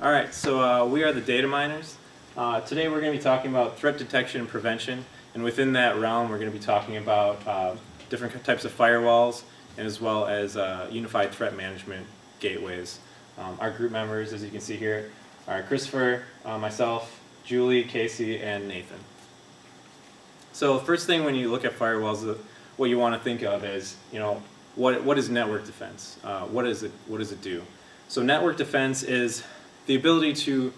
All right, so we are the Dataminers. Today we're going to be talking about threat detection and prevention, and within that realm we're going to be talking about different types of firewalls as well as unified threat management gateways. Our group members, as you can see here, are Christopher, myself, Julie, Casey, and Nathan. So first thing when you look at firewalls, what you want to think of is, what is network defense? What does it do? So network defense is the ability to,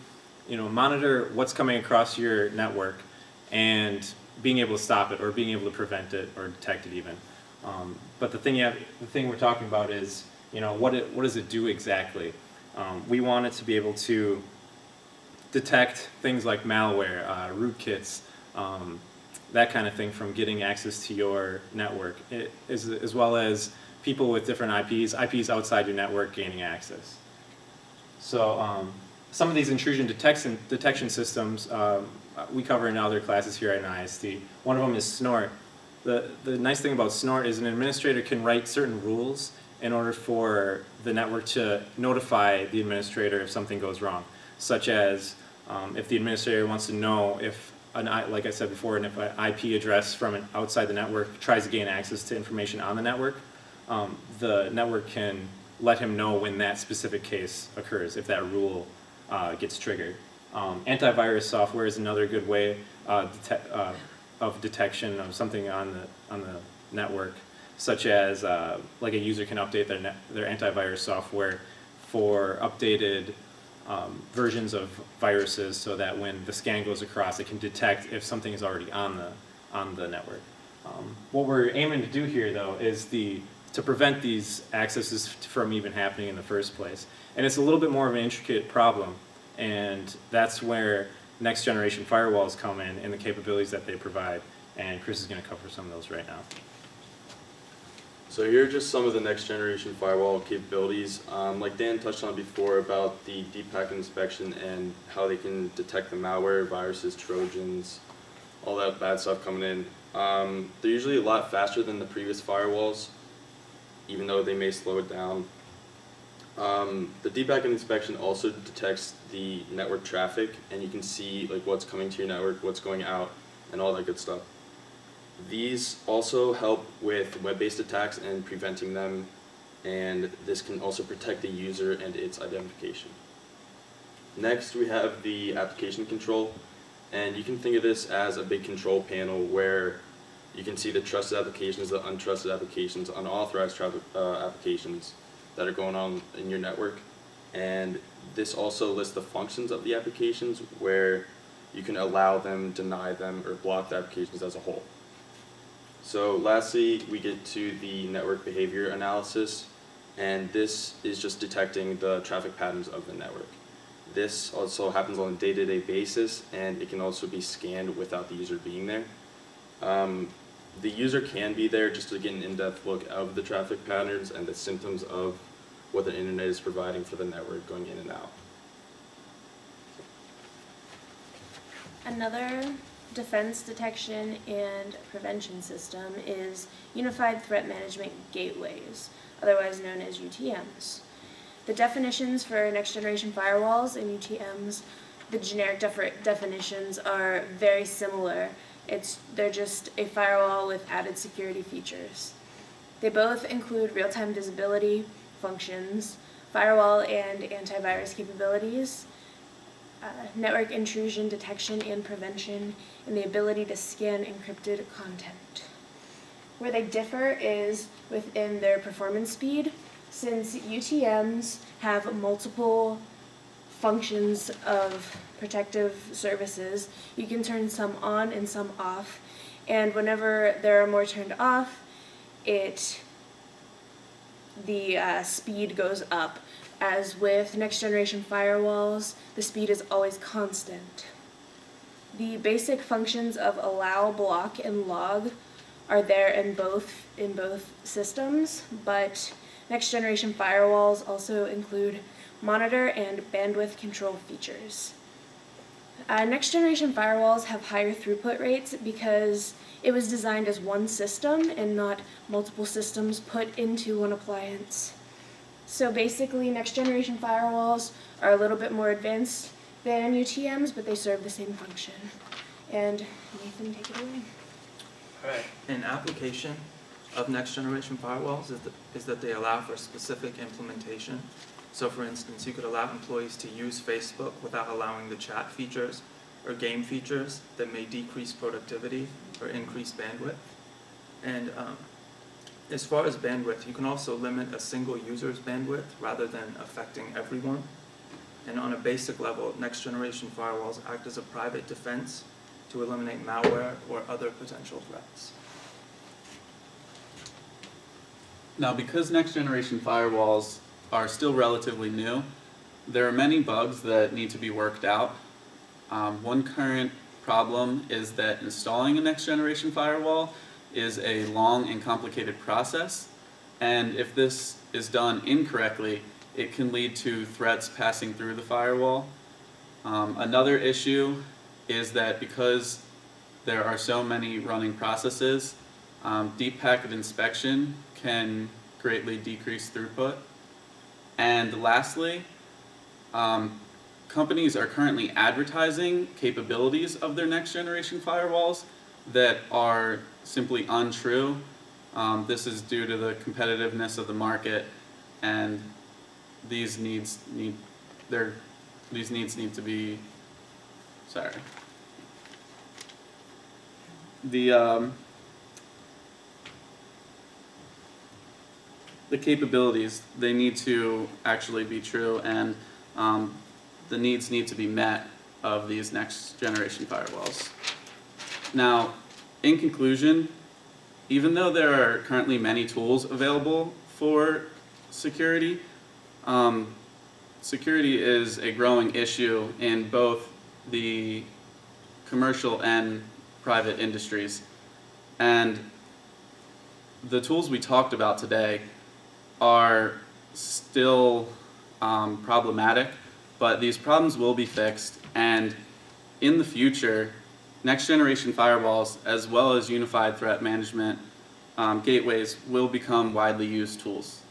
monitor what's coming across your network and being able to stop it or being able to prevent it or detect it even. But the thing we're talking about is, what does it do exactly? We want it to be able to detect things like malware, rootkits, that kind of thing from getting access to your network, as well as people with different IPs outside your network gaining access. So some of these intrusion detection systems we cover in other classes here at IST. One of them is Snort. The nice thing about Snort is an administrator can write certain rules in order for the network to notify the administrator if something goes wrong, such as if the administrator wants to know if, like I said before, and if an IP address from outside the network tries to gain access to information on the network can let him know when that specific case occurs, if that rule gets triggered. Antivirus software is another good way of detection of something on the network, such as like a user can update their antivirus software for updated versions of viruses, so that when the scan goes across, it can detect if something is already on the network. What we're aiming to do here, though, is to prevent these accesses from even happening in the first place. And it's a little bit more of an intricate problem, and that's where next generation firewalls come in and the capabilities that they provide. And Chris is going to cover some of those right now. So here are just some of the next generation firewall capabilities. Like Dan touched on before about the deep packet inspection and how they can detect the malware, viruses, trojans, all that bad stuff coming in. They're usually a lot faster than the previous firewalls, even though they may slow it down. The deep packet inspection also detects the network traffic, and you can see like what's coming to your network, what's going out, and all that good stuff. These also help with web-based attacks and preventing them, and this can also protect the user and its identification. Next, we have the application control, and you can think of this as a big control panel where you can see the trusted applications, the untrusted applications, unauthorized applications that are going on in your network. And this also lists the functions of the applications where you can allow them, deny them, or block the applications as a whole. So lastly, we get to the network behavior analysis, and this is just detecting the traffic patterns of the network. This also happens on a day-to-day basis, and it can also be scanned without the user being there. The user can be there just to get an in-depth look of the traffic patterns and the symptoms of what the internet is providing for the network going in and out. Another defense, detection, and prevention system is Unified Threat Management Gateways, otherwise known as UTMs. The definitions for next-generation firewalls and UTMs, the generic definitions are very similar. They're just a firewall with added security features. They both include real-time visibility functions, firewall and antivirus capabilities, network intrusion detection and prevention, and the ability to scan encrypted content. Where they differ is within their performance speed. Since UTMs have multiple functions of protective services, you can turn some on and some off, and whenever there are more turned off, the speed goes up. As with next generation firewalls, the speed is always constant. The basic functions of allow, block, and log are there in both systems, but next generation firewalls also include monitor and bandwidth control features. Next generation firewalls have higher throughput rates because it was designed as one system and not multiple systems put into one appliance. So basically, next generation firewalls are a little bit more advanced than UTMs, but they serve the same function. And Nathan, take it away. Alright, an application of next generation firewalls is that they allow for specific implementation. So for instance, you could allow employees to use Facebook without allowing the chat features or game features that may decrease productivity or increase bandwidth. And as far as bandwidth, you can also limit a single user's bandwidth rather than affecting everyone. And on a basic level, next generation firewalls act as a private defense to eliminate malware or other potential threats. Now, because next generation firewalls are still relatively new, there are many bugs that need to be worked out. One current problem is that installing a next generation firewall is a long and complicated process, and if this is done incorrectly, it can lead to threats passing through the firewall. Another issue is that because there are so many running processes, deep packet inspection can greatly decrease throughput. And lastly, companies are currently advertising capabilities of their next generation firewalls that are simply untrue. This is due to the competitiveness of the market, and these needs need to be, sorry. The capabilities, they need to actually be true, and the needs need to be met of these next generation firewalls. Now, in conclusion, even though there are currently many tools available for security, security is a growing issue in both the commercial and private industries. And the tools we talked about today are still problematic, but these problems will be fixed, and in the future, next generation firewalls as well as unified threat management gateways will become widely used tools.